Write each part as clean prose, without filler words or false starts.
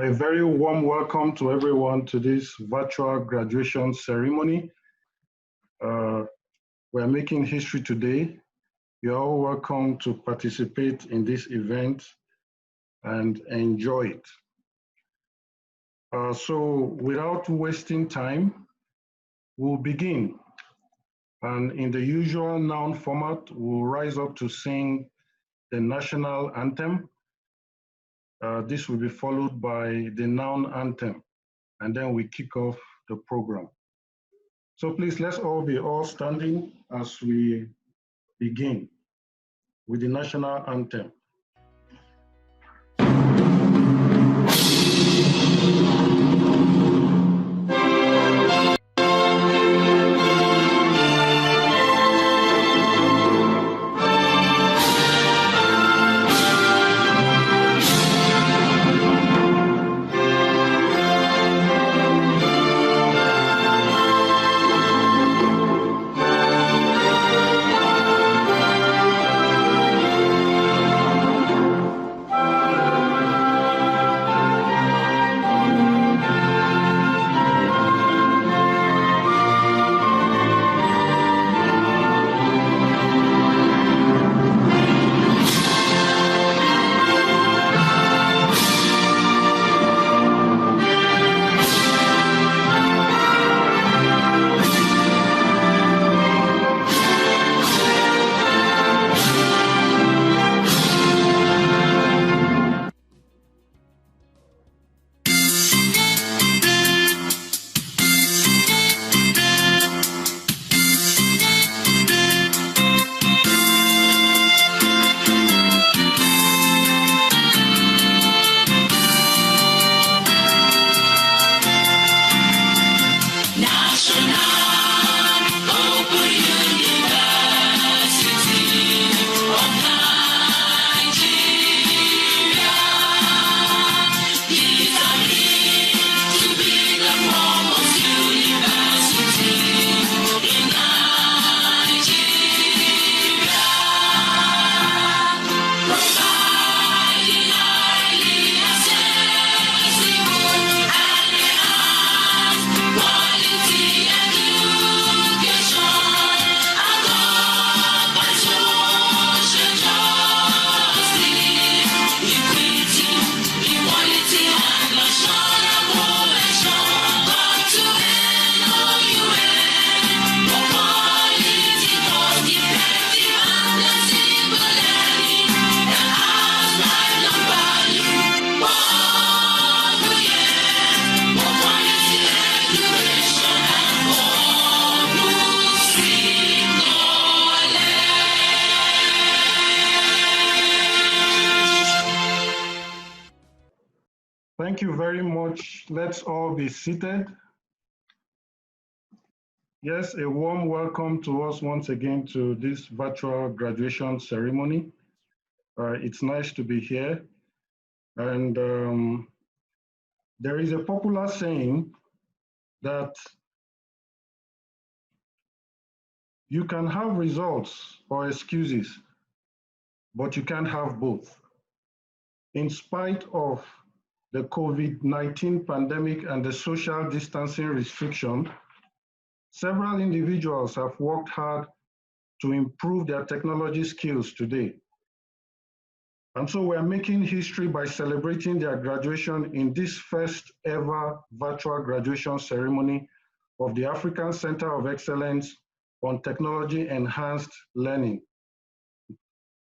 A very warm welcome to everyone to this virtual graduation ceremony. We're making history today. You're all welcome to participate in this event and enjoy it. So without wasting time, we'll begin. And in the usual noun format, we'll rise up to sing the national anthem. This will be followed by the noun anthem, and then we kick off the program. So please, let's all be standing as we begin with the national anthem. Thank you very much. Let's all be seated. Yes, a warm welcome to us once again to this virtual graduation ceremony. It's nice to be here. And there is a popular saying that you can have results or excuses, but you can't have both. In spite of the COVID-19 pandemic and the social distancing restriction, several individuals have worked hard to improve their technology skills today. And so we're making history by celebrating their graduation in this first ever virtual graduation ceremony of the African Center of Excellence on Technology Enhanced Learning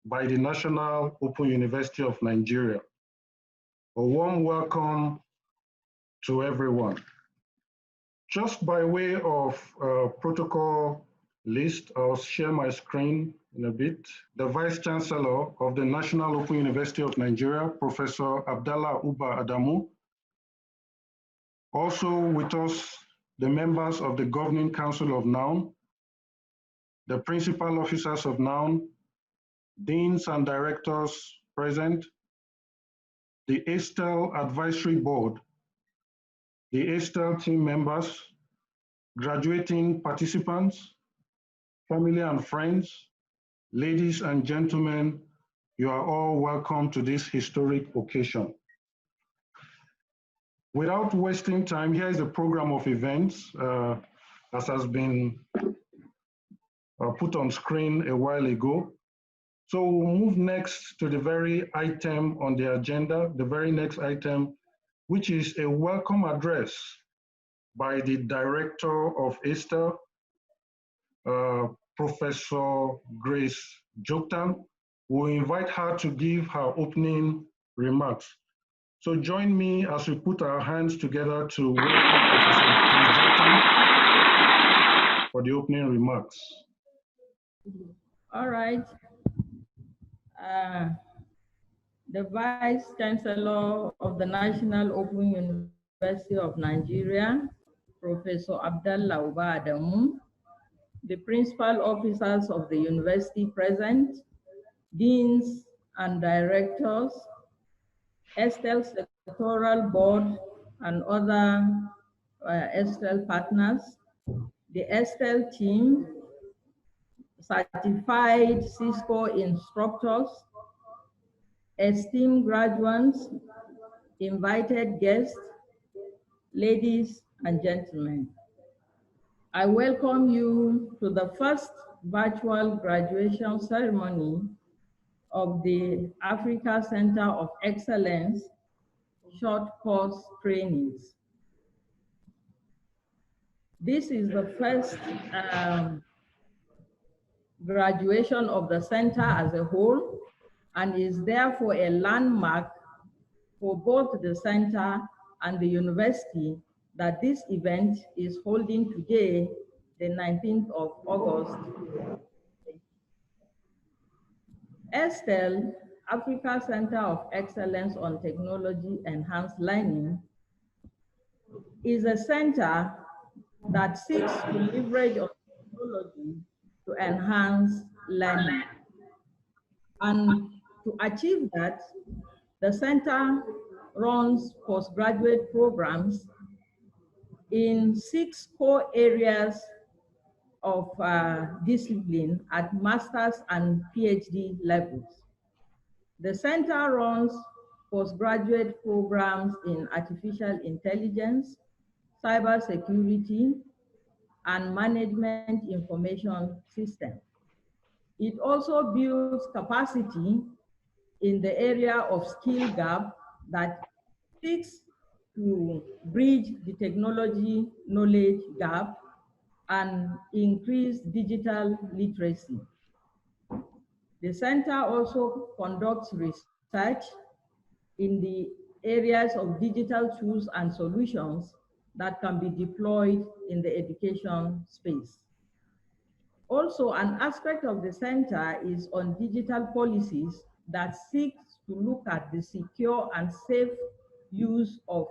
by the National Open University of Nigeria. A warm welcome to everyone. Just by way of protocol list, I'll share my screen in a bit. The Vice Chancellor of the National Open University of Nigeria, Professor Abdallah Uba Adamu. Also with us, the members of the Governing Council of NOUN, the principal officers of NOUN, deans and directors present, the ACETEL Advisory Board, the ACETEL team members, graduating participants, family and friends, ladies and gentlemen, you are all welcome to this historic occasion. Without wasting time, here is a program of events that has been put on screen a while ago. So we'll move next to the very item on the agenda, the very next item, which is a welcome address by the director of ACETEL, Professor Grace Joktan. We'll invite her to give her opening remarks. So join me as we put our hands together to welcome Professor Grace Joktan for the opening remarks. All right. The Vice Chancellor of the National Open University of Nigeria, Professor Abdallah Uba Adamu, the principal officers of the university present, deans and directors, ACETEL sectoral board and other ACETEL partners, the ACETEL team, certified Cisco instructors, esteemed graduates, invited guests, ladies and gentlemen. I welcome you to the first virtual graduation ceremony of the Africa Center of Excellence short course trainings. This is the first graduation of the center as a whole and is therefore a landmark for both the center and the university that this event is holding today, the 19th of August. ACETEL, Africa Center of Excellence on Technology Enhanced Learning, is a center that seeks to leverage on technology to enhance learning. And to achieve that, the center runs postgraduate programs in 6 core areas of discipline at master's and PhD levels. The center runs postgraduate programs in artificial intelligence, cybersecurity, and management information systems. It also builds capacity in the area of skill gap that seeks to bridge the technology knowledge gap and increase digital literacy. The center also conducts research in the areas of digital tools and solutions that can be deployed in the education space. Also, an aspect of the center is on digital policies that seek to look at the secure and safe use of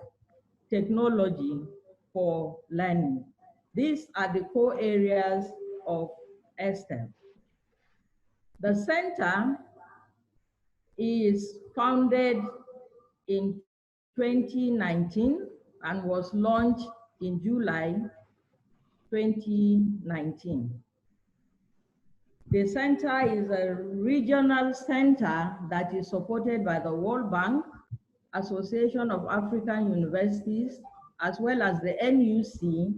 technology for learning. These are the core areas of ACETEL. The center is founded in 2019 and was launched in July 2019. The center is a regional center that is supported by the World Bank, Association of African Universities, as well as the NUC,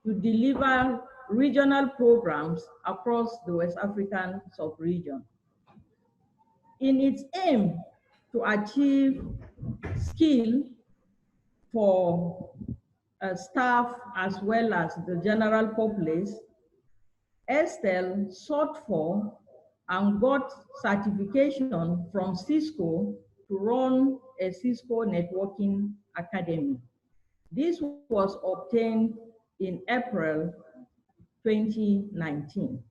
to deliver regional programs across the West African sub-region. In its aim to achieve skill for staff as well as the general populace, ACETEL sought for and got certification from Cisco to run a Cisco networking academy. This was obtained in April 2019.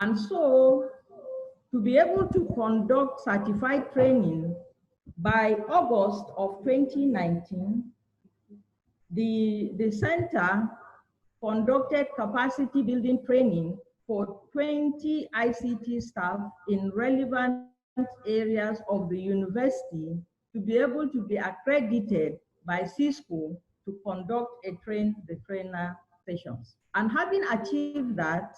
And so, to be able to conduct certified training by August of 2019, the center conducted capacity building training for 20 ICT staff in relevant areas of the university to be able to be accredited by Cisco to conduct a train-the-trainer sessions. And having achieved that,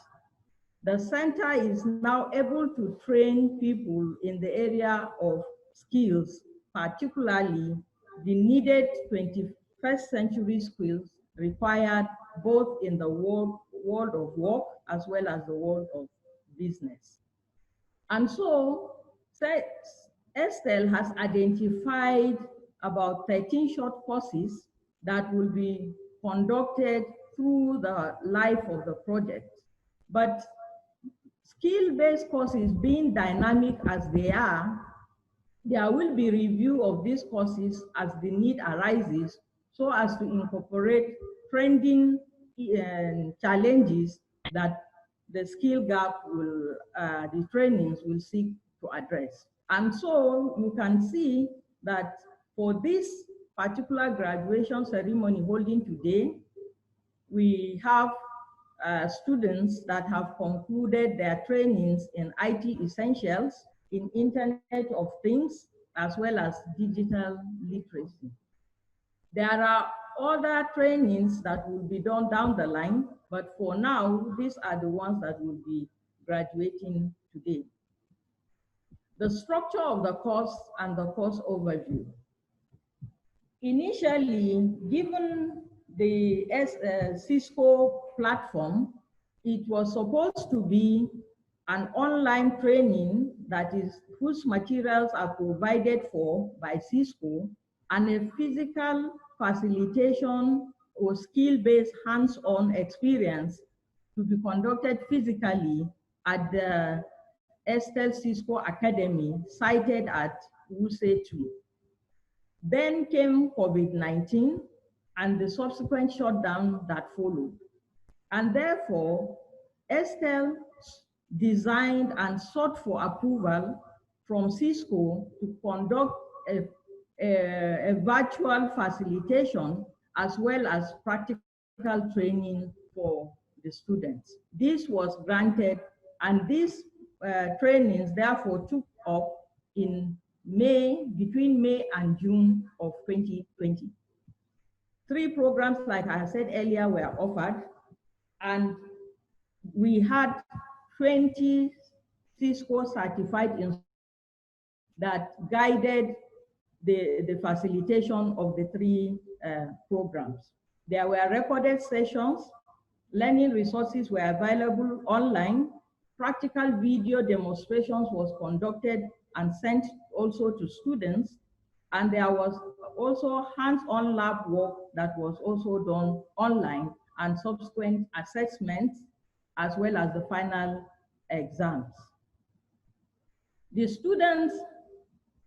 the center is now able to train people in the area of skills, particularly the needed 21st century skills required both in the world of work as well as the world of business. And so, ACETEL has identified about 13 short courses that will be conducted through the life of the project. But skill-based courses being dynamic as they are, there will be review of these courses as the need arises so as to incorporate trending challenges that the skill gap will, the trainings will seek to address. And so you can see that for this particular graduation ceremony holding today, we have students that have concluded their trainings in IT essentials, in Internet of Things, as well as digital literacy. There are other trainings that will be done down the line, but for now, these are the ones that will be graduating today. The structure of the course and the course overview. Initially, given the Cisco platform, it was supposed to be an online training that is whose materials are provided for by Cisco, and a physical facilitation or skill-based hands-on experience to be conducted physically at the ACETEL-Cisco Academy sited at Wuse 2. Then came COVID-19 and the subsequent shutdown that followed. And therefore, ACETEL designed and sought for approval from Cisco to conduct a virtual facilitation as well as practical training for the students. This was granted, and these trainings therefore took up in between May and June of 2020. 3 programs, like I said earlier, were offered, and we had 20 Cisco certified instructors that guided the facilitation of the 3 programs. There were recorded sessions, learning resources were available online, practical video demonstrations was conducted and sent also to students, and there was also hands-on lab work that was also done online, and subsequent assessments as well as the final exams. The students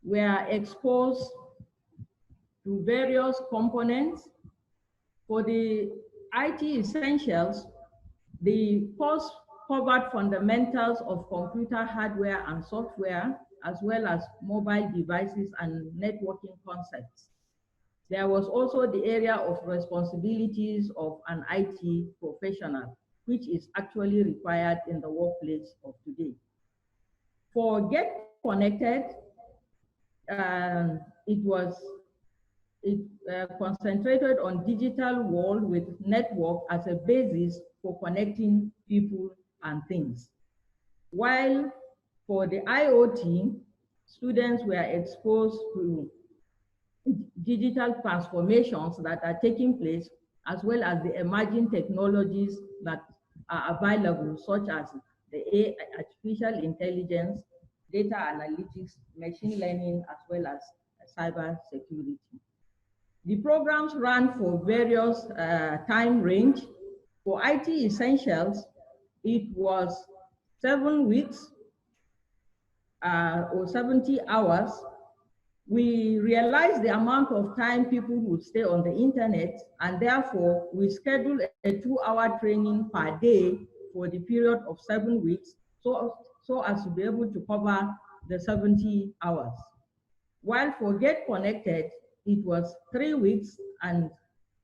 were exposed to various components. For the IT essentials, the course covered fundamentals of computer hardware and software, as well as mobile devices and networking concepts. There was also the area of responsibilities of an IT professional, which is actually required in the workplace of today. For Get Connected, it concentrated on digital world with network as a basis for connecting people and things. While for the IoT, students were exposed to digital transformations that are taking place, as well as the emerging technologies that are available, such as the AI, artificial intelligence, data analytics, machine learning, as well as cyber security. The programs ran for various time range. For IT essentials, it was 7 weeks or 70 hours. We realized the amount of time people would stay on the internet, and therefore we scheduled a 2-hour training per day for the period of 7 weeks, so as to be able to cover the 70 hours. While for Get Connected, it was 3 weeks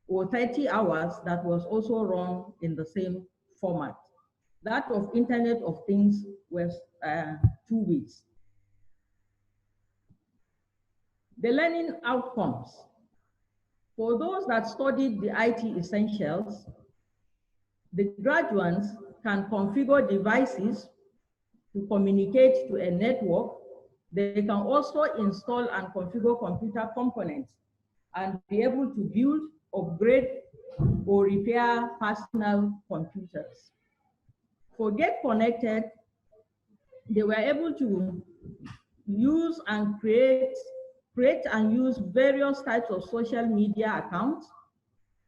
or 30 hours that was also run in the same format. That of Internet of Things was 2 weeks. The learning outcomes. For those that studied the IT essentials, the graduates can configure devices to communicate to a network. They can also install and configure computer components. and be able to build, upgrade, or repair personal computers. For Get Connected, they were able to use and create and use various types of social media accounts,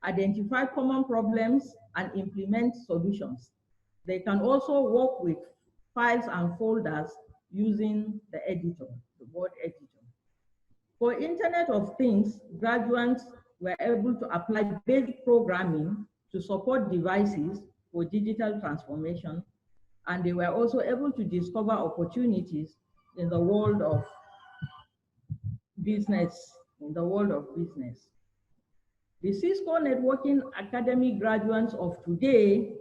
identify common problems, and implement solutions. They can also work with files and folders using the editor, the word editor. For Internet of Things, graduates were able to apply basic programming to support devices for digital transformation, and they were also able to discover opportunities in the world of business, The Cisco Networking Academy graduates of today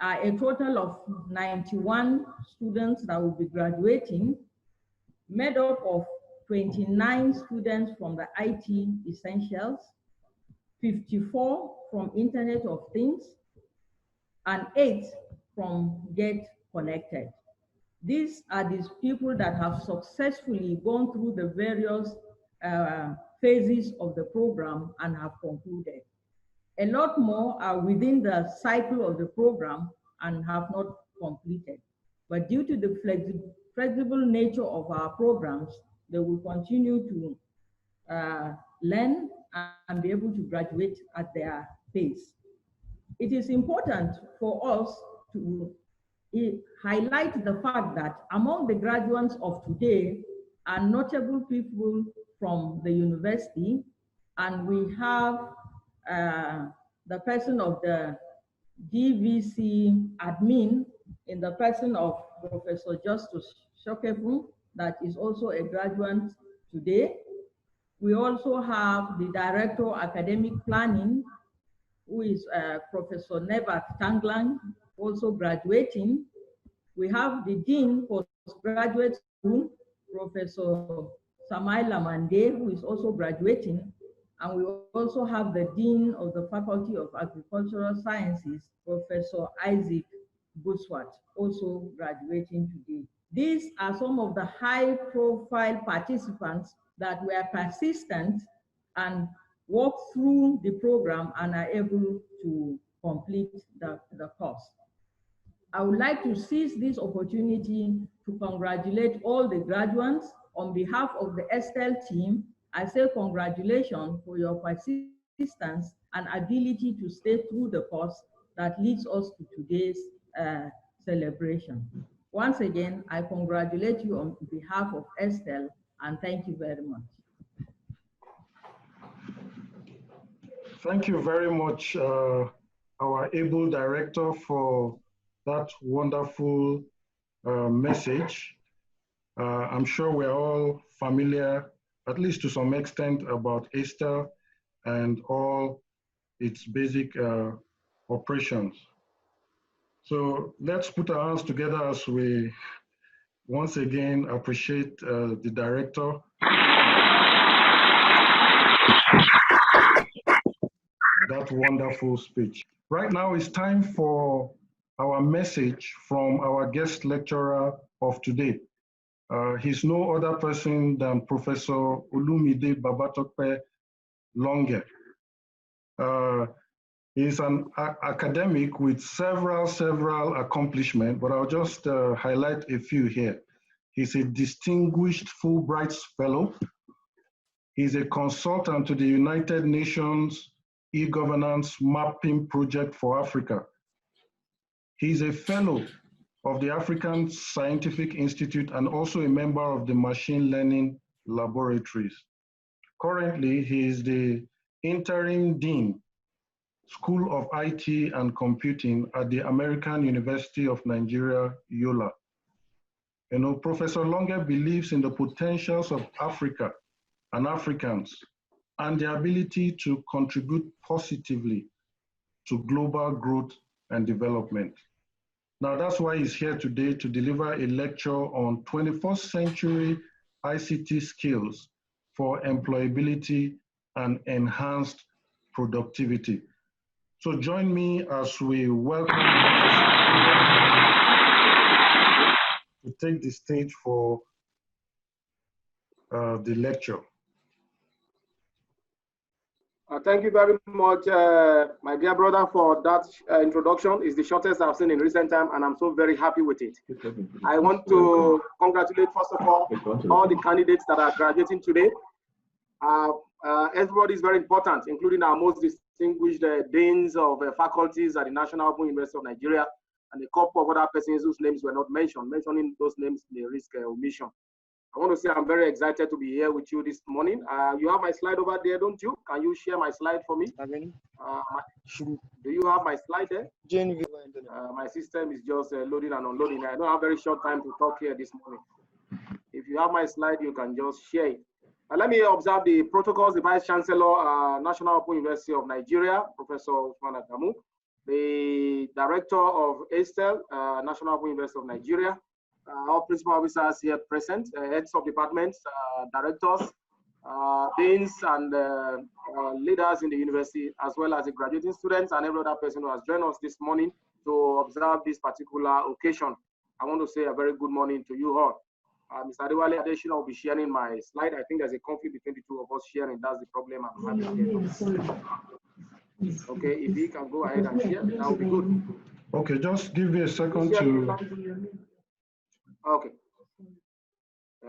are a total of 91 students that will be graduating, made up of 29 students from the IT Essentials, 54 from Internet of Things, and 8 from Get Connected. These are these people that have successfully gone through the various phases of the program and have concluded. A lot more are within the cycle of the program and have not completed. But due to the flexible nature of our programs, they will continue to learn and be able to graduate at their pace. It is important for us to highlight the fact that among the graduates of today are notable people from the university, and we have the person of the DVC admin in the person of Professor Justus Shokefu, that is also a graduate today. We also have the Director of Academic Planning, who is Professor Nevat Tanglang, also graduating. We have the Dean for Postgraduate School, Professor Samaila Mande, who is also graduating. And we also have the Dean of the Faculty of Agricultural Sciences, Professor Isaac Buswat, also graduating today. These are some of the high-profile participants that were persistent and walked through the program and are able to complete the course. I would like to seize this opportunity to congratulate all the graduates. On behalf of the ACETEL team, I say congratulations for your persistence and ability to stay through the course that leads us to today's celebration. Once again, I congratulate you on behalf of ACETEL, and thank you very much. Thank you very much, our able director, for that wonderful message. I'm sure we're all familiar, at least to some extent, about ACETEL and all its basic operations. So let's put our hands together as we once again appreciate the director. That wonderful speech. Right now it's time for our message from our guest lecturer of today. He's no other person than Professor Olumide Babatope Longe. He's an academic with several accomplishments, but I'll just highlight a few here. He's a distinguished Fulbright Fellow. He's a consultant to the United Nations e-governance mapping project for Africa. He's a fellow of the African Scientific Institute and also a member of the machine learning laboratories. Currently, he is the interim dean, School of IT and Computing at the American University of Nigeria, Yola. You know, Professor Longe believes in the potentials of Africa and Africans and the ability to contribute positively to global growth and development. Now, that's why he's here today to deliver a lecture on 21st century ICT skills for employability and enhanced productivity. So join me as we welcome to take the stage for the lecture. Thank you very much, my dear brother, for that introduction. It's the shortest I've seen in recent time, and I'm so very happy with it. I want to congratulate, first of all the candidates that are graduating today. Everybody is very important, including our most distinguished deans of faculties at the National Open University of Nigeria, and a couple of other persons whose names were not mentioned. Mentioning those names may risk omission. I want to say I'm very excited to be here with you this morning. You have my slide over there, don't you? Can you share my slide for me? Do you have my slide there? My system is just loading and unloading. I don't have very short time to talk here this morning. If you have my slide, you can just share it. Let me observe the protocols. The Vice Chancellor, National Open University of Nigeria, Professor Usman Adamu, the Director of ACETEL, National Open University of Nigeria, our principal officers here present, heads of departments, directors, deans, and leaders in the university, as well as the graduating students and every other person who has joined us this morning to observe this particular occasion. I want to say a very good morning to you all. Mr. Adewale Adeshina will be sharing my slide. I think there's a conflict between the two of us sharing. That's the problem I'm having here. Okay, if he can go ahead and share, that would be good. Okay, just give me a second to... Okay.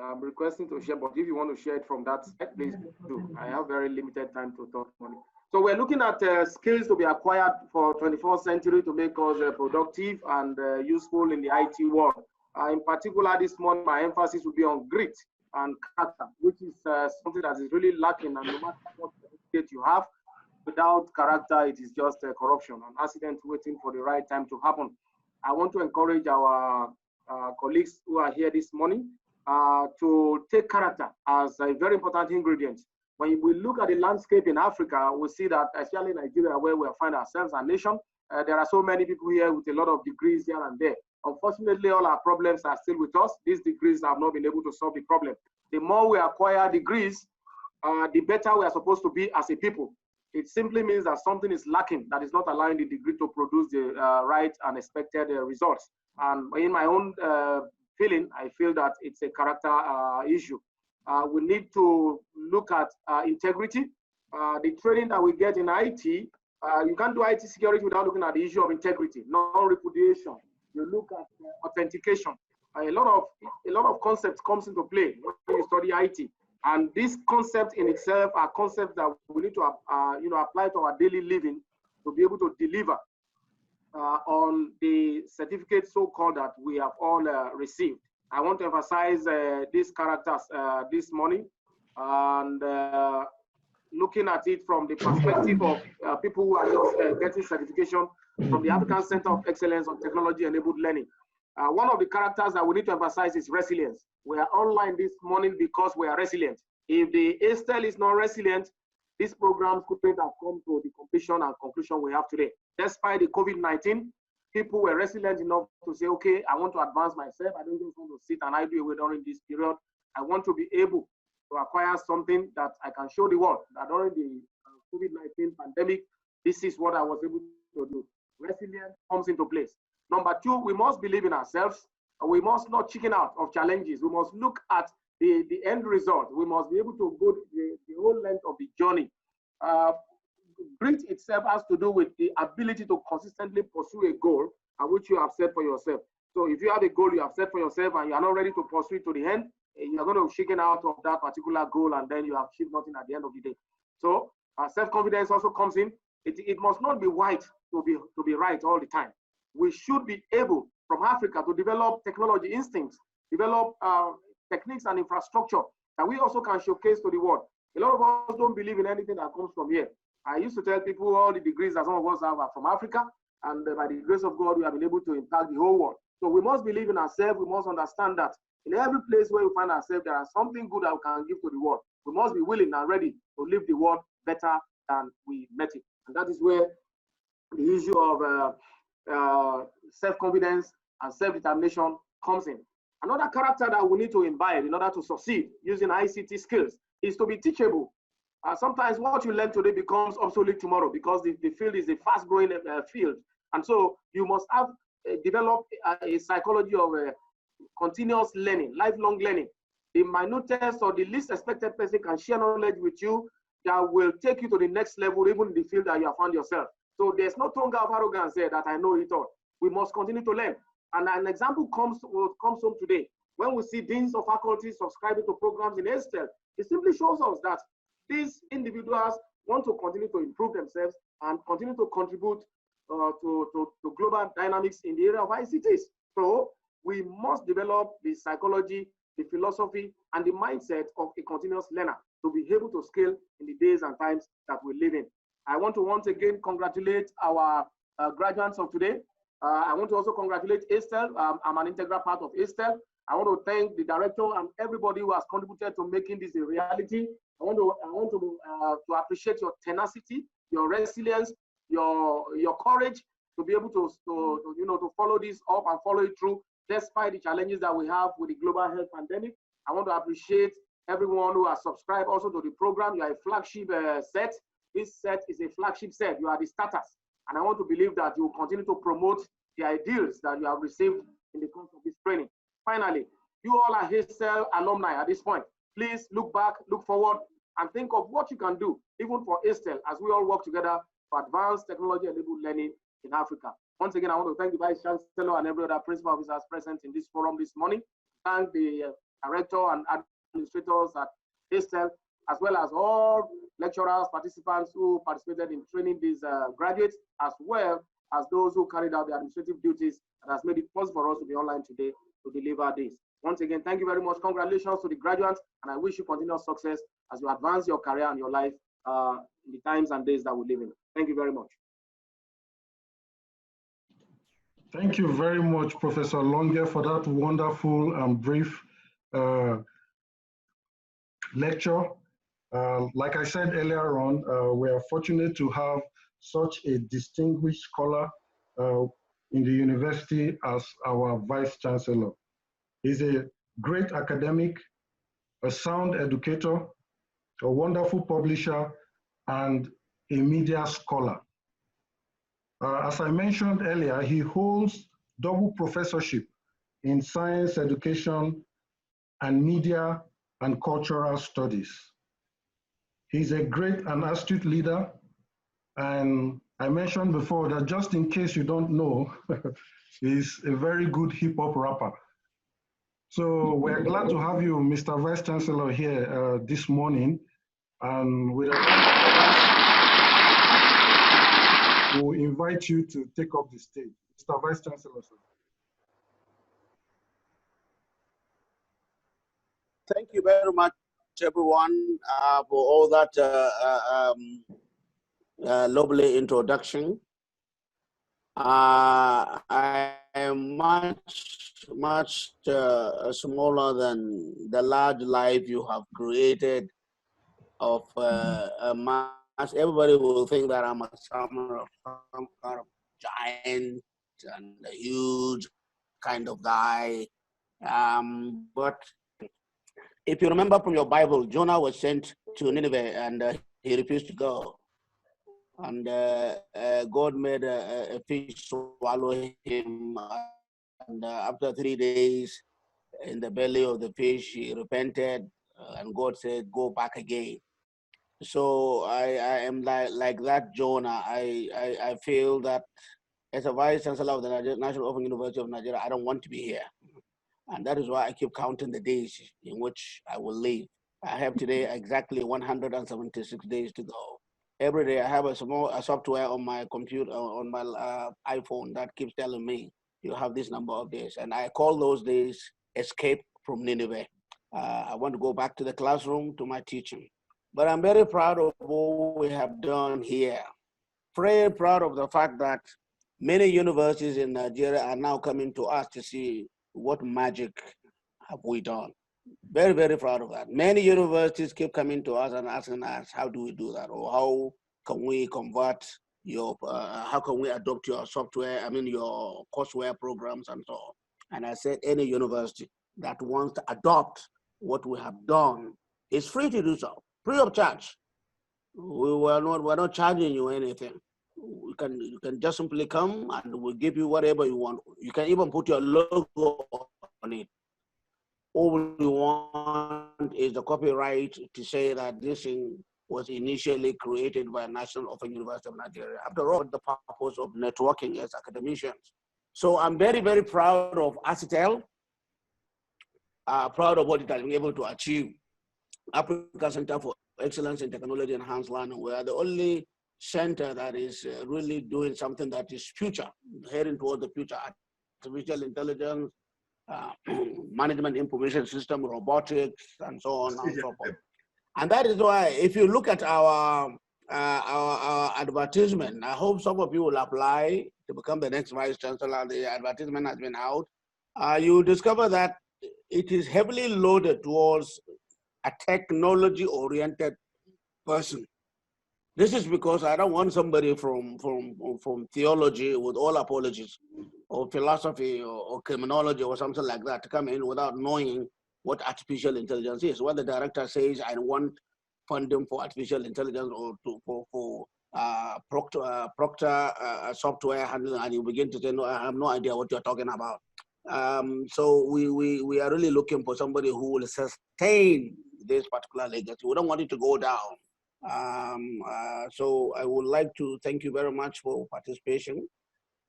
I'm requesting to share, but if you want to share it from that side, please do. I have very limited time to talk on it. So we're looking at skills to be acquired for 21st century to make us productive and useful in the IT world. In particular, this morning, my emphasis will be on grit and character, which is something that is really lacking. And no matter what certificate you have, without character, it is just corruption, an accident waiting for the right time to happen. I want to encourage our colleagues who are here this morning to take character as a very important ingredient. When we look at the landscape in Africa, we see that, especially in Nigeria, where we find ourselves, our nation, there are so many people here with a lot of degrees here and there. Unfortunately, all our problems are still with us. These degrees have not been able to solve the problem. The more we acquire degrees, the better we are supposed to be as a people. It simply means that something is lacking that is not allowing the degree to produce the right and expected results. And in my own feeling, I feel that it's a character issue. We need to look at integrity. The training that we get in IT, you can't do IT security without looking at the issue of integrity, non-repudiation. You look at authentication. A lot of concepts comes into play when you study IT. And this concept in itself are concepts that we need to apply to our daily living to be able to deliver on the certificate so-called that we have all received. I want to emphasize these characters this morning, and looking at it from the perspective of people who are just getting certification from the African Center of Excellence on Technology-Enabled Learning. One of the characters that we need to emphasize is resilience. We are online this morning because we are resilient. If the ACETEL is not resilient, these programs couldn't have come to the completion and conclusion we have today. Despite the COVID-19, people were resilient enough to say, okay, I want to advance myself. I don't just want to sit and idle away during this period. I want to be able to acquire something that I can show the world that during the COVID-19 pandemic, this is what I was able to do. Resilience comes into place. Number two, we must believe in ourselves. We must not chicken out of challenges. We must look at the end result. We must be able to go the whole length of the journey. Grit itself has to do with the ability to consistently pursue a goal which you have set for yourself. So if you have a goal you have set for yourself and you are not ready to pursue it to the end, you're going to chicken out of that particular goal and then you have achieved nothing at the end of the day. So self-confidence also comes in. It must not be white to be right all the time. We should be able, from Africa, to develop technology instincts, develop techniques and infrastructure that we also can showcase to the world. A lot of us don't believe in anything that comes from here. I used to tell people all the degrees that some of us have are from Africa, and by the grace of God, we have been able to impact the whole world. So we must believe in ourselves. We must understand that in every place where we find ourselves, there is something good that we can give to the world. We must be willing and ready to leave the world better than we met it. And that is where the issue of self-confidence and self-determination comes in. Another character that we need to imbibe in order to succeed using ICT skills is to be teachable. Sometimes what you learn today becomes obsolete tomorrow because the field is a fast-growing field. And so you must have developed a psychology of continuous learning, lifelong learning. The minutest or the least expected person can share knowledge with you that will take you to the next level, even in the field that you have found yourself. So there's no tongue of arrogance there that I know it all. We must continue to learn. And an example comes home today. When we see deans of faculties subscribing to programs in ACETEL, it simply shows us that these individuals want to continue to improve themselves and continue to contribute to global dynamics in the area of ICTs. So we must develop the psychology, the philosophy, and the mindset of a continuous learner to be able to scale in the days and times that we live in. I want to once again congratulate our graduates of today. I want to also congratulate ACETEL. I'm an integral part of ACETEL. I want to thank the director and everybody who has contributed to making this a reality. I want to appreciate your tenacity, your resilience, your courage to be able to follow this up and follow it through despite the challenges that we have with the global health pandemic. I want to appreciate everyone who has subscribed also to the program. You are a flagship set. This set is a flagship set. You are the starters. And I want to believe that you will continue to promote the ideals that you have received in the course of this training. Finally, you all are ACETEL alumni at this point. Please look back, look forward, and think of what you can do, even for ACETEL, as we all work together for advanced technology-enabled learning in Africa. Once again, I want to thank the Vice Chancellor and every other principal officers present in this forum this morning. Thank the director and administrators at ACETEL, as well as all lecturers, participants who participated in training these graduates, as well as those who carried out the administrative duties that has made it possible for us to be online today to deliver this. Once again, thank you very much. Congratulations to the graduates, and I wish you continuous success as you advance your career and your life in the times and days that we live in. Thank you very much. Thank you very much, Professor Longe, for that wonderful and brief lecture. Like I said earlier on, we are fortunate to have such a distinguished scholar in the university as our Vice Chancellor. He's a great academic, a sound educator, a wonderful publisher, and a media scholar. As I mentioned earlier, he holds double professorship in science education and media and cultural studies. He's a great and astute leader, and I mentioned before that just in case you don't know, he's a very good hip hop rapper. So we're glad to have you, Mr. Vice Chancellor, here this morning, and with we'll invite you to take up the stage. Mr. Vice Chancellor, sir. Thank you very much, everyone, for all that lovely introduction. I am much smaller than the large life you have created of a mass. Everybody will think that I'm some kind of giant and a huge kind of guy. But if you remember from your Bible, Jonah was sent to Nineveh and he refused to go. And God made a fish swallow him. And after 3 days in the belly of the fish, he repented. And God said, go back again. So I am like that Jonah. I feel that as a Vice Chancellor of the National Open University of Nigeria, I don't want to be here. And that is why I keep counting the days in which I will leave. I have today exactly 176 days to go. Every day I have a software on my computer, on my iPhone that keeps telling me, you have this number of days. And I call those days escape from Nineveh. I want to go back to the classroom, to my teaching. But I'm very proud of what we have done here. Very proud of the fact that many universities in Nigeria are now coming to us to see what magic have we done. Very, very proud of that. Many universities keep coming to us and asking us, how do we do that? Or how can we convert your, how can we adopt your software, your courseware programs and so on. And I said, any university that wants to adopt what we have done is free to do so, free of charge. We're not charging you anything. You can just simply come and we'll give you whatever you want. You can even put your logo on it. All we want is the copyright to say that this thing was initially created by National Open University of Nigeria. After all, the purpose of networking as academicians. So I'm very, very proud of ACETEL, proud of what it has been able to achieve. Africa Center for Excellence in Technology Enhanced Learning. We are the only center that is really doing something that is future, heading toward the future, artificial intelligence, management information system, robotics, and so on and so forth. And that is why, if you look at our advertisement, I hope some of you will apply to become the next vice chancellor. The advertisement has been out. You discover that it is heavily loaded towards a technology-oriented person. This is because I don't want somebody from theology, with all apologies, or philosophy or criminology or something like that to come in without knowing what artificial intelligence is. When the director says, I want funding for artificial intelligence or for Proctor software handling, and you begin to say, no, I have no idea what you're talking about. So we are really looking for somebody who will sustain this particular legacy. We don't want it to go down. So I would like to thank you very much for participation.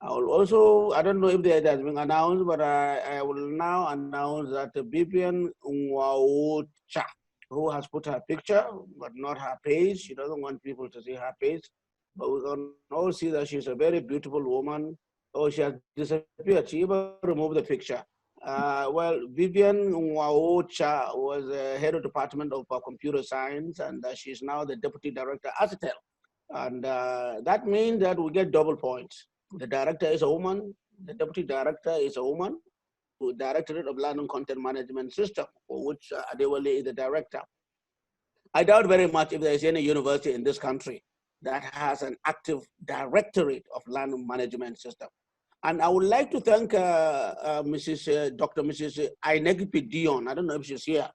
I will also, I don't know if it has been announced, but I will now announce that Vivian Nwaocha, who has put her picture, but not her page. She doesn't want people to see her page. But we can all see that she's a very beautiful woman. Oh, she has disappeared. She even removed the picture. Well, Vivian Nwaocha was head of department of computer science, and she's now the deputy director at ACETEL. And that means that we get double points. The director is a woman, the deputy director is a woman, who Directorate of Learning Content Management System, for which Adewale is the director. I doubt very much if there is any university in this country that has an active directorate of learning management system. And I would like to thank Dr. Mrs. Ainegipi Dion. I don't know if she's here.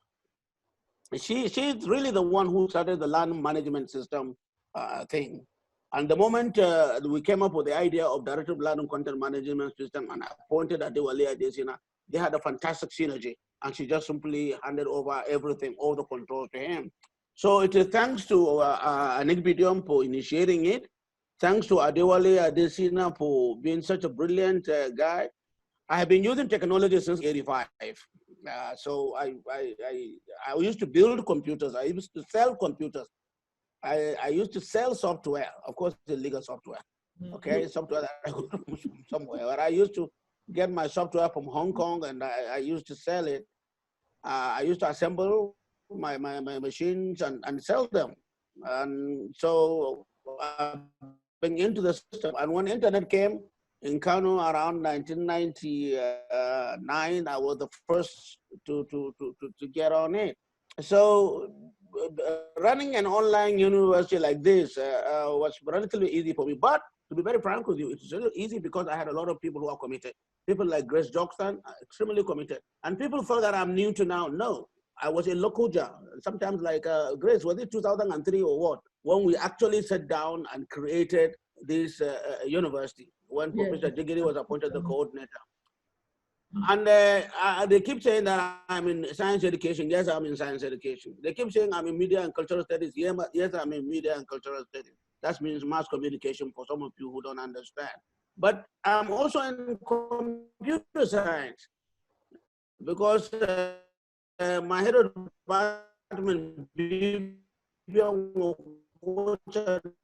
She's really the one who started the learning management system thing. And the moment we came up with the idea of Director of Learning Content Management System and appointed Adewale Adesina, they had a fantastic synergy. And she just simply handed over everything, all the control to him. So it is thanks to Ainegipi Dion for initiating it. Thanks to Adewale Adesina for being such a brilliant guy. I have been using technology since '85. So I used to build computers. I used to sell computers. I used to sell software, of course, illegal software. Okay, software that I got from somewhere. But I used to get my software from Hong Kong, and I used to sell it. I used to assemble my machines and sell them. And so I've been into the system. And when internet came in Kano around 1999, I was the first to get on it. So running an online university like this was relatively easy for me. But to be very frank with you, it's really easy because I had a lot of people who are committed. People like Grace Joxton are extremely committed. And people thought that I'm new to now. No, I was in Lokoja. Sometimes like Grace, was it 2003 or what? When we actually sat down and created this university, when Professor Jigiri was appointed the coordinator. And they keep saying that I'm in science education. Yes, I'm in science education. They keep saying I'm in media and cultural studies. Yes, I'm in media and cultural studies. That means mass communication for some of you who don't understand. But I'm also in computer science because my head of department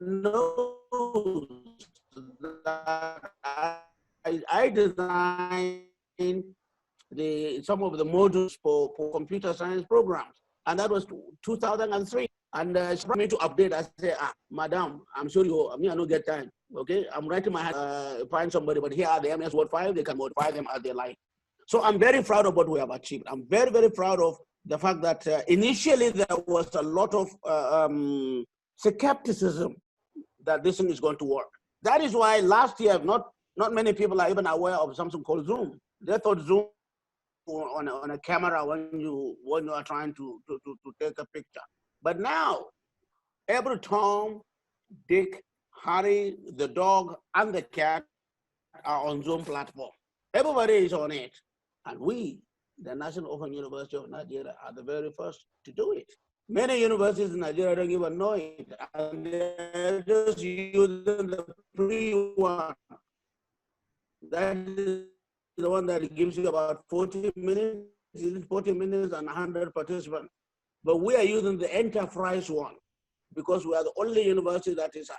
knows that I designed some of the modules for computer science programs, and that was 2003. And she brought me to update. I said, Madam, I'm sure I don't get time. Okay, I'm writing my find somebody, but here are the MS Word 5. They can modify them as they like. So I'm very proud of what we have achieved. I'm very, very proud of the fact that initially there was a lot of skepticism that this thing is going to work. That is why last year, not many people are even aware of something called Zoom. They thought Zoom on a camera when you are trying to take a picture. But now, every Tom, Dick, Harry, the dog, and the cat are on Zoom platform. Everybody is on it. And we, the National Open University of Nigeria, are the very first to do it. Many universities in Nigeria don't even know it, and they're just using the free one. That is the one that gives you about 40 minutes, 40 minutes and 100 participants. But we are using the enterprise one because we are the only university that is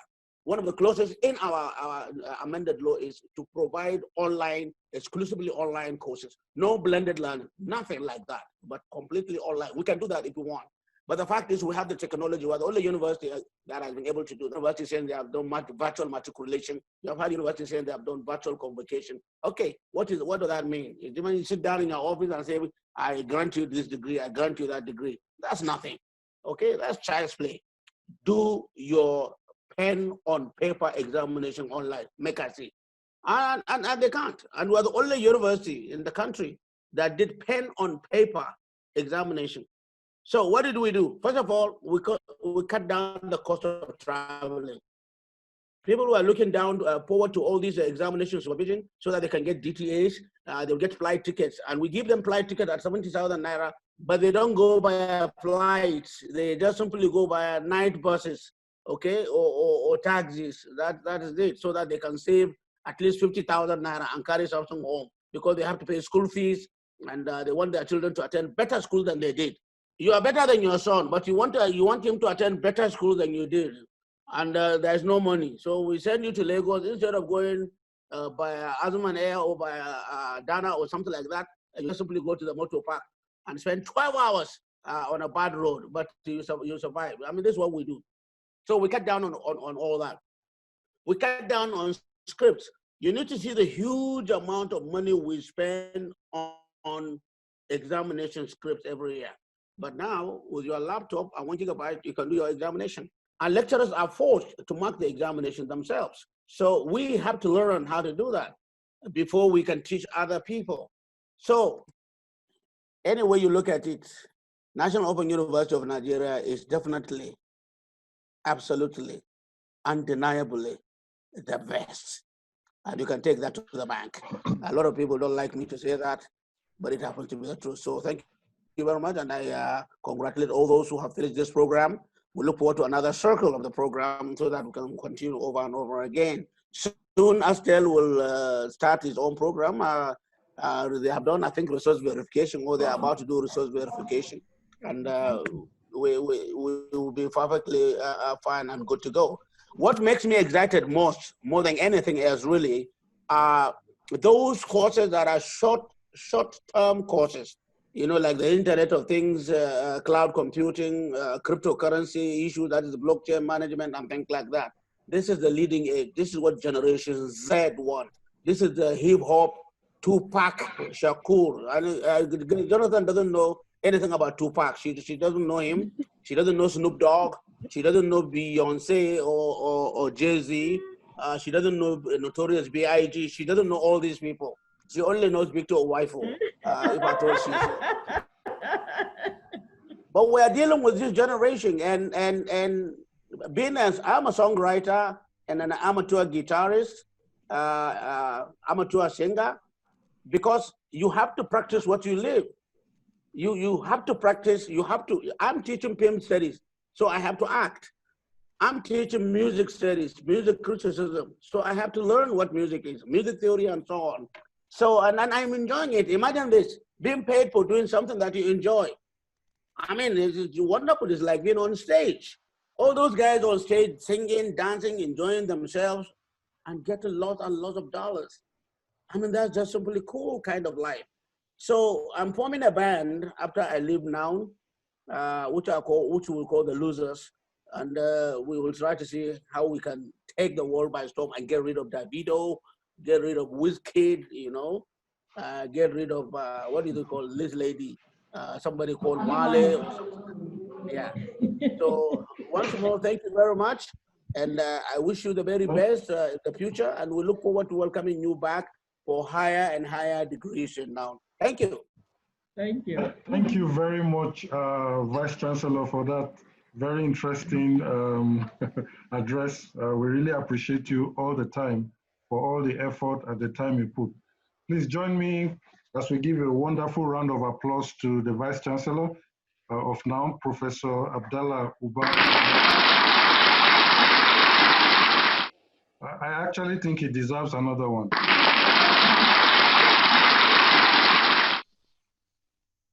one of the closest in our amended law is to provide online, exclusively online courses. No blended learning, nothing like that, but completely online. We can do that if we want. But the fact is we have the technology. We're the only university that has been able to do it. Universities saying they have done virtual matriculation. You have had universities saying they have done virtual convocation. Okay, what does that mean? You sit down in your office and say, I grant you this degree, I grant you that degree. That's nothing. Okay, that's child's play. Do your pen on paper examination online. Make us see. And they can't. And we're the only university in the country that did pen on paper examination. So what did we do? First of all, we cut down the cost of traveling. People who are looking down forward to all these examination supervision so that they can get DTAs, they'll get flight tickets. And we give them flight ticket at 70,000 Naira, but they don't go by flights. They just simply go by night buses, okay, or taxis. That is it, so that they can save at least 50,000 Naira and carry something home because they have to pay school fees and they want their children to attend better school than they did. You are better than your son, but you want him to attend better school than you did, and there's no money. So we send you to Lagos instead of going by Azman Air or by Dana or something like that. And you simply go to the motor park and spend 12 hours on a bad road, but you survive. I mean, this is what we do. So we cut down on all that. We cut down on scripts. You need to see the huge amount of money we spend on examination scripts every year. But now, with your laptop and 1 gigabyte, you can do your examination. And lecturers are forced to mark the examination themselves. So we have to learn how to do that before we can teach other people. So any way you look at it, National Open University of Nigeria is definitely, absolutely, undeniably the best. And you can take that to the bank. A lot of people don't like me to say that, but it happens to be the truth. So thank you very much, and I congratulate all those who have finished this program. We look forward to another circle of the program so that we can continue over and over again. Soon, ACETEL will start his own program. They have done, I think, resource verification, or they're about to do resource verification, and we will be perfectly fine and good to go. What makes me excited more than anything else, really, are those courses that are short-term courses. You know, like the Internet of Things, cloud computing, cryptocurrency issue, that is blockchain management and things like that. This is the leading edge. This is what Generation Z want. This is the hip hop, Tupac Shakur. And, Jonathan doesn't know anything about Tupac. She doesn't know him. She doesn't know Snoop Dogg. She doesn't know Beyonce or Jay-Z. She doesn't know Notorious B.I.G. She doesn't know all these people. She only knows Victor Wifo, if I told she. But we are dealing with this generation, and being as I'm a songwriter and an amateur guitarist, amateur singer, because you have to practice what you live. You have to practice. I'm teaching film studies, so I have to act. I'm teaching music studies, music criticism, so I have to learn what music is, music theory, and so on. So, and I'm enjoying it. Imagine this, being paid for doing something that you enjoy. I mean, it's wonderful. It's like being on stage. All those guys on stage singing, dancing, enjoying themselves, and getting lots and lots of dollars. I mean, that's just simply cool kind of life. So I'm forming a band after I leave now, which we'll call the Losers. And we will try to see how we can take the world by storm and get rid of Davido, get rid of Wizkid, you know, get rid of, what do they call this lady? Somebody called Wale or something. Yeah. So once more, thank you very much. And I wish you the very best in the future. And we look forward to welcoming you back for higher and higher degrees now. Thank you. Thank you. Thank you very much, Vice Chancellor, for that very interesting address. We really appreciate you all the time for all the effort and the time you put. Please join me as we give a wonderful round of applause to the Vice Chancellor. of now, Professor Abdallah Uba. I actually think he deserves another one.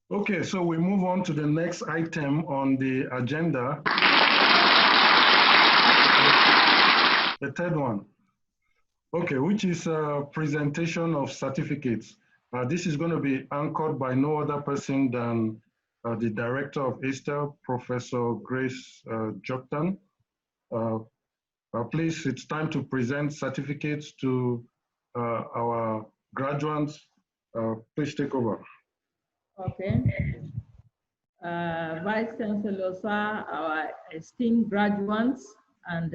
Okay, so we move on to the next item on the agenda. The third one. Okay, which is a presentation of certificates. This is going to be anchored by no other person than the director of ACETEL, Professor Grace Joktan. Please, it's time to present certificates to our graduates. Please take over. Okay. Vice Chancellor, sir, our esteemed graduates and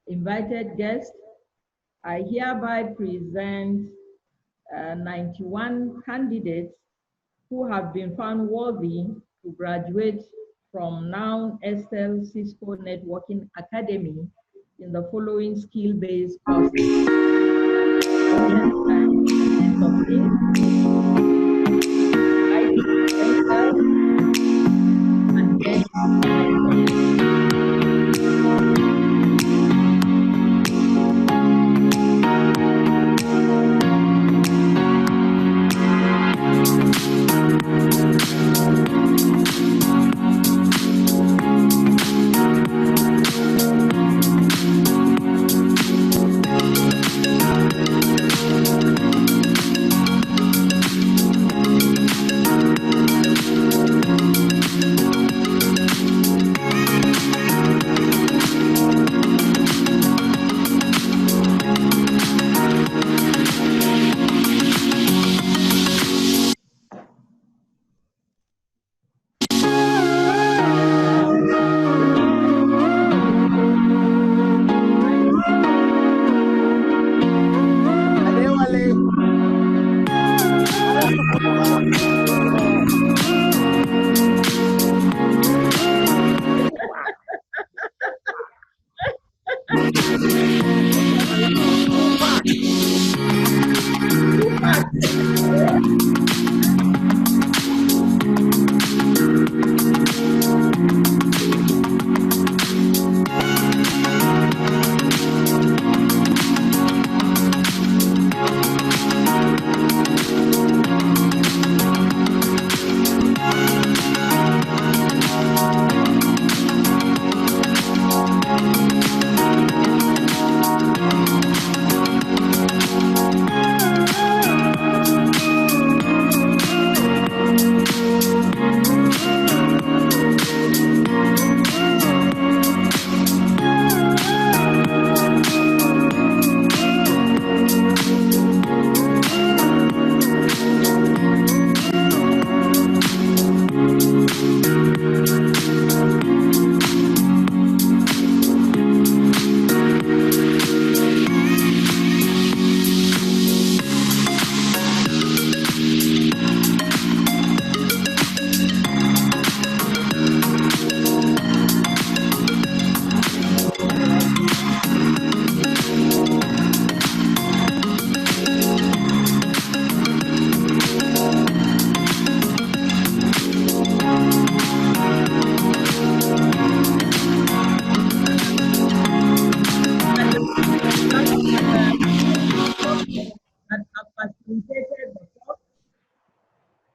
invited guests, I hereby present 91 candidates who have been found worthy to graduate from now ACETEL-Cisco Networking Academy in the following skill-based courses.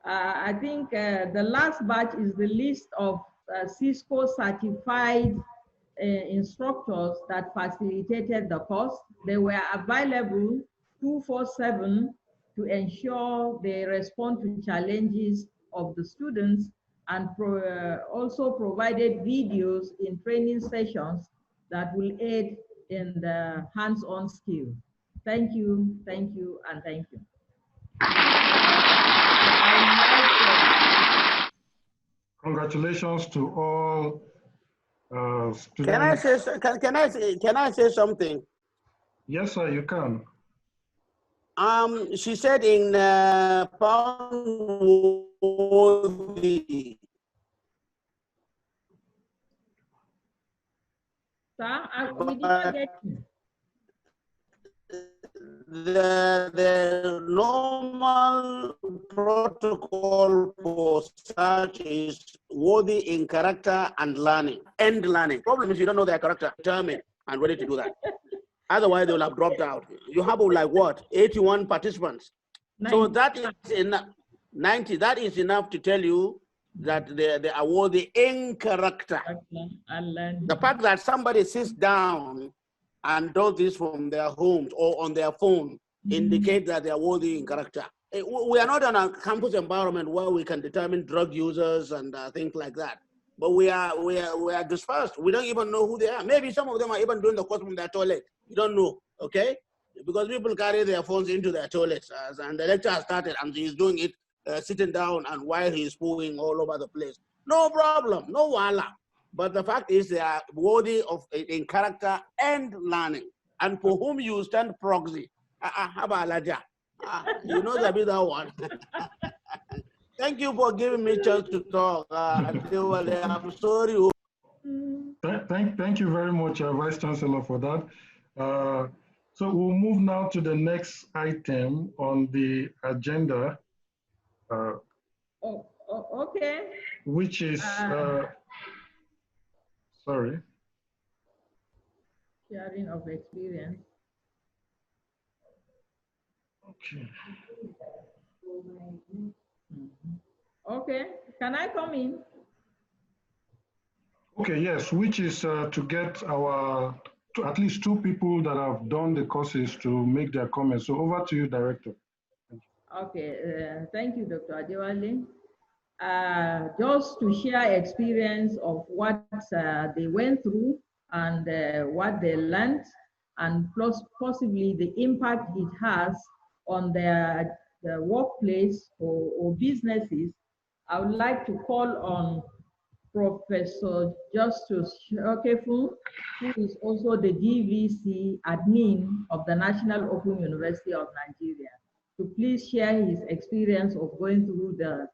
I think the last batch is the list of Cisco certified instructors that facilitated the course. They were available 247 to ensure they respond to challenges of the students and also provided videos in training sessions that will aid in the hands-on skill. Thank you, and thank you. Congratulations to all students. Can I say something? Yes, sir, you can. She said in Sir, we did not get you. the normal protocol for search is worthy in character and learning. End learning. Problem is you don't know their character, determined and ready to do that. Otherwise, they will have dropped out. You have like what? 81 participants. 90. So that is enough. 90. That is enough to tell you that they are worthy in character. The fact that somebody sits down and does this from their homes or on their phone indicate that they are worthy in character. We are not on a campus environment where we can determine drug users and things like that. But we are dispersed. We don't even know who they are. Maybe some of them are even doing the course from their toilet. You don't know, okay? Because people carry their phones into their toilets, and the lecture has started, and he's doing it sitting down and while he's pooing all over the place. No problem, no wala. But the fact is they are worthy of in character and learning. And for whom you stand proxy. You know that be that one. Thank you for giving me a chance to talk. I'm sorry. Thank you very much, Vice Chancellor, for that. So we'll move now to the next item on the agenda. Okay. Which is, sorry. Sharing of experience. Okay. Okay, can I come in? Okay, yes, which is to get at least two people that have done the courses to make their comments. So over to you, Director. Okay, thank you, Dr. Adewale. Just to share experience of what they went through and what they learned, and plus possibly the impact it has on their workplace or businesses, I would like to call on Professor Justus Shokefu, who is also the DVC admin of the National Open University of Nigeria, to please share his experience of going through the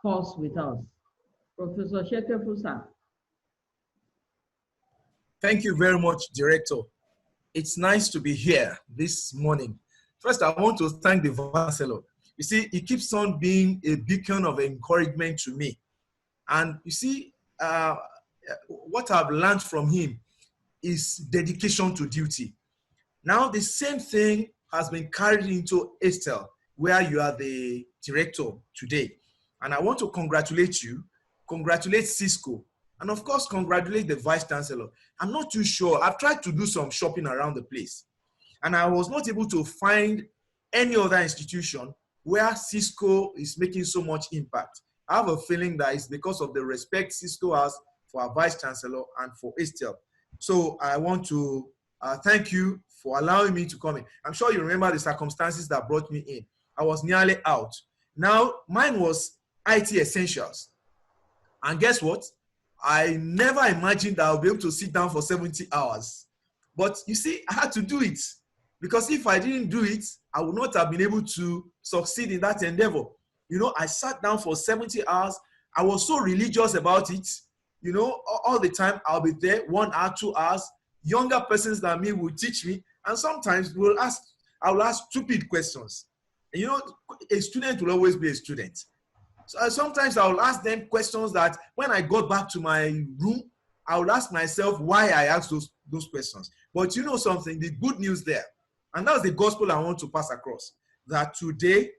course with us. Professor Shokefu, sir. Thank you very much, Director. It's nice to be here this morning. First, I want to thank the Vice Chancellor. You see, he keeps on being a beacon of encouragement to me. And you see, what I've learned from him is dedication to duty. Now, the same thing has been carried into ACETEL, where you are the director today. And I want to congratulate you, congratulate Cisco, and of course, congratulate the Vice Chancellor. I'm not too sure. I've tried to do some shopping around the place, and I was not able to find any other institution where Cisco is making so much impact. I have a feeling that it's because of the respect Cisco has for our Vice Chancellor and for ACETEL. So I want to thank you for allowing me to come in. I'm sure you remember the circumstances that brought me in. I was nearly out. Now, mine was IT Essentials. And guess what? I never imagined that I'll be able to sit down for 70 hours. But you see, I had to do it. Because if I didn't do it, I would not have been able to succeed in that endeavor. You know, I sat down for 70 hours. I was so religious about it. You know, all the time I'll be there 1 hour, 2 hours. Younger persons than me will teach me. And sometimes I will ask stupid questions. And you know, a student will always be a student. So sometimes I will ask them questions that when I got back to my room, I will ask myself why I asked those questions. But you know something, the good news there, and that's the gospel I want to pass across, that today,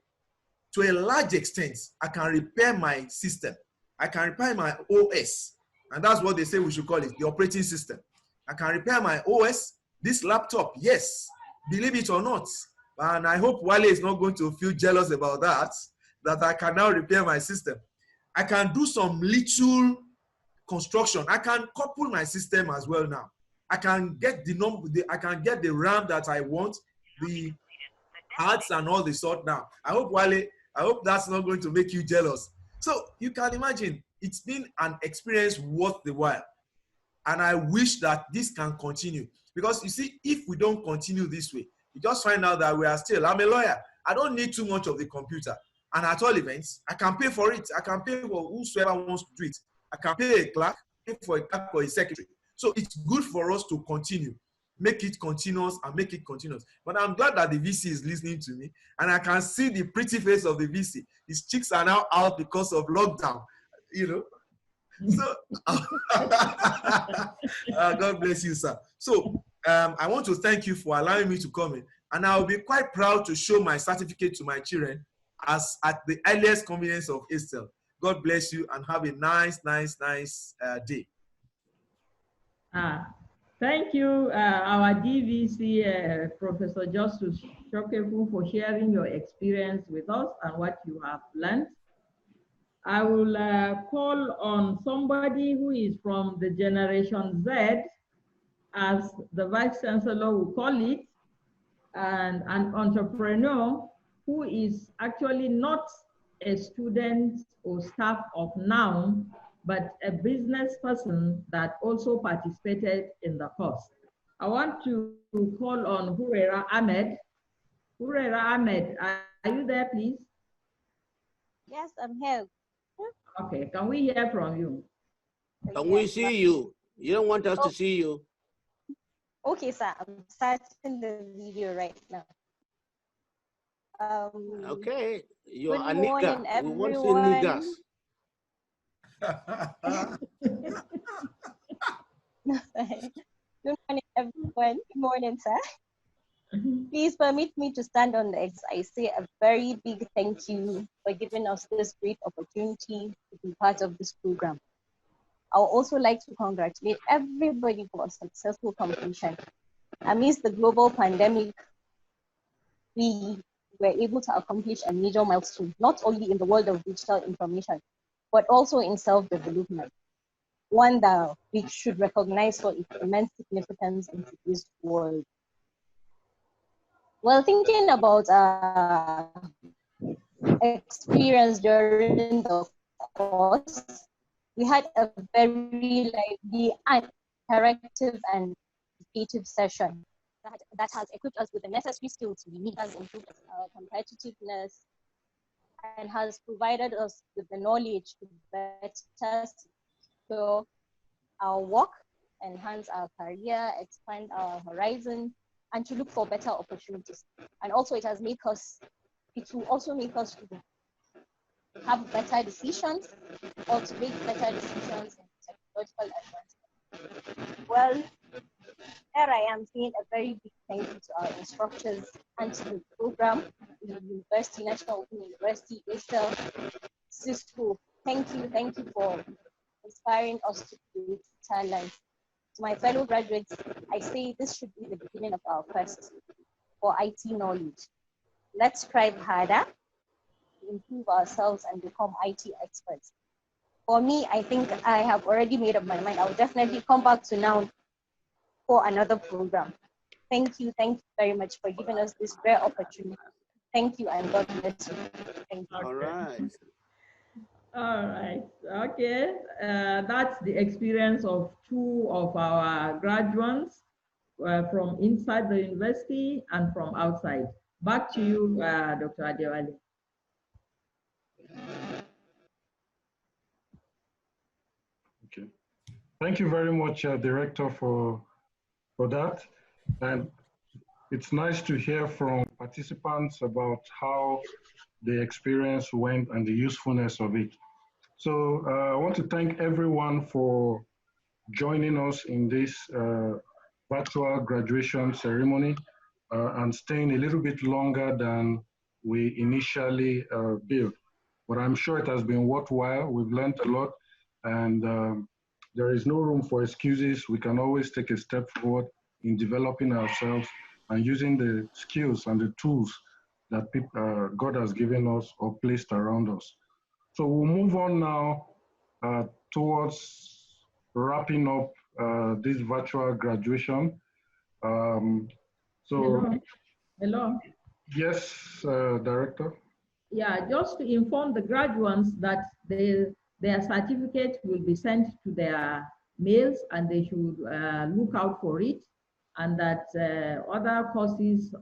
to a large extent, I can repair my system. I can repair my OS. And that's what they say we should call it, the operating system. I can repair my OS, this laptop, yes, believe it or not. And I hope Wale is not going to feel jealous about that I can now repair my system. I can do some little construction. I can couple my system as well now. I can get the RAM that I want, the parts and all the sort now. I hope that's not going to make you jealous. So you can imagine, it's been an experience worth the while. And I wish that this can continue. Because you see, if we don't continue this way, you just find out that I'm a lawyer. I don't need too much of the computer. And at all events, I can pay for it. I can pay for whosoever wants to do it. I can pay a clerk, pay for a clerk or a secretary. So it's good for us to continue. make it continuous and make it continuous. But I'm glad that the VC is listening to me, and I can see the pretty face of the VC. His cheeks are now out because of lockdown, you know. So, God bless you, sir. So, I want to thank you for allowing me to come in, and I'll be quite proud to show my certificate to my children as at the earliest convenience of ACETEL. God bless you and have a nice day. Thank you, our DVC, Professor Justus Shokefu, for sharing your experience with us and what you have learned. I will call on somebody who is from the Generation Z, as the Vice Chancellor will call it, and an entrepreneur who is actually not a student or staff of NOW, but a business person that also participated in the course. I want to call on Hurera Ahmed. Hurera Ahmed, are you there, please? Yes, I'm here. Okay, can we hear from you? Can we see you? You don't want us to see you. Okay, sir, I'm starting the video right now. Okay, you're a good nigger. morning, We want to see everyone. niggers. Good morning, everyone. Good morning, sir. Please permit me to stand on the edge. I say a very big thank you for giving us this great opportunity to be part of this program. I would also like to congratulate everybody for a successful completion. Amidst the global pandemic, we were able to accomplish a major milestone, not only in the world of digital information, but also in self-development, one that we should recognize for its immense significance in today's world. Well, thinking about experience during the course, we had a very lively and interactive and educative session that has equipped us with the necessary skills we need, has improved our competitiveness, and has provided us with the knowledge to better secure our work, enhance our career, expand our horizon, and to look for better opportunities. And also it will also make us to have better decisions or to make better decisions in technological advancement. Well, here I am saying a very big thank you to our instructors and to the program, the University, National Open University, ACETEL-Cisco. Thank you for inspiring us to create talent. To my fellow graduates, I say this should be the beginning of our quest for IT knowledge. Let's strive harder to improve ourselves and become IT experts. For me, I think I have already made up my mind. I'll definitely come back to NOW for another program. Thank you very much for giving us this rare opportunity. Thank you, and God bless you. Thank you. All right. All right, okay. That's the experience of two of our graduates from inside the university and from outside. Back to you, Dr. Adewale. Okay. Thank you very much, Director, for that. And it's nice to hear from participants about how the experience went and the usefulness of it. So I want to thank everyone for joining us in this virtual graduation ceremony and staying a little bit longer than we initially built. But I'm sure it has been worthwhile. We've learned a lot, and there is no room for excuses. We can always take a step forward in developing ourselves and using the skills and the tools that God has given us or placed around us. So we'll move on now towards wrapping up this virtual graduation. Hello. Yes, Director. Yeah, just to inform the graduates that their certificate will be sent to their mails and they should look out for it, and that other courses,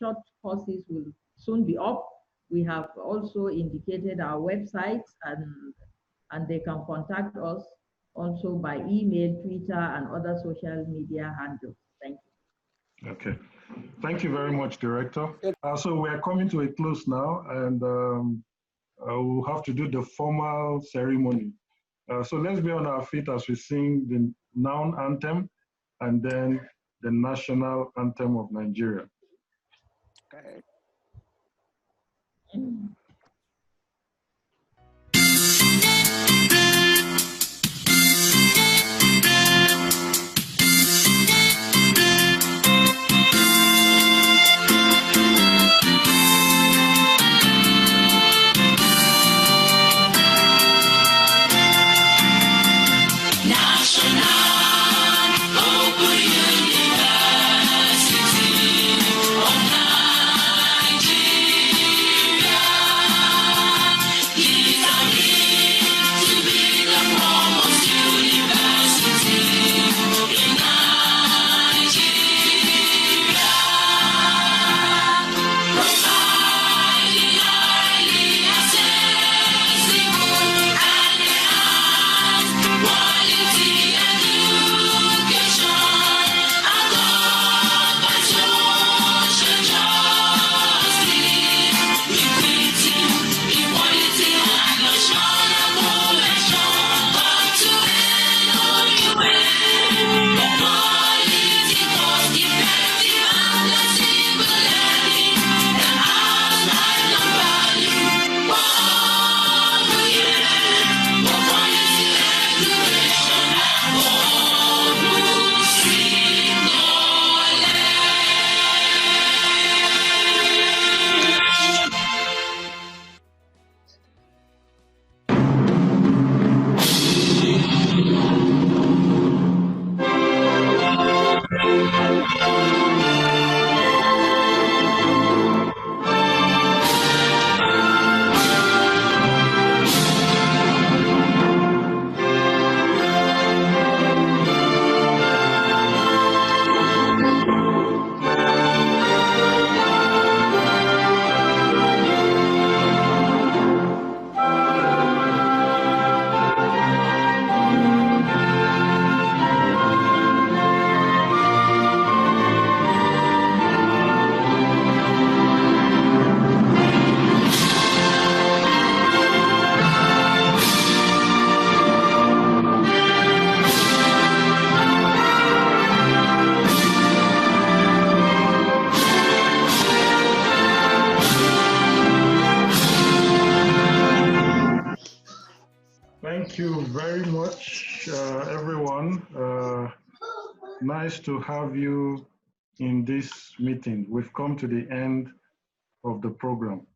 short courses, will soon be up. We have also indicated our websites, and they can contact us also by email, Twitter, and other social media handles. Thank you. Okay. Thank you very much, Director. So we're coming to a close now, and we'll have to do the formal ceremony. So let's be on our feet as we sing the noun anthem and then the national anthem of Nigeria. Okay. Thank you very much, everyone. Nice to have you in this meeting. We've come to the end of the program.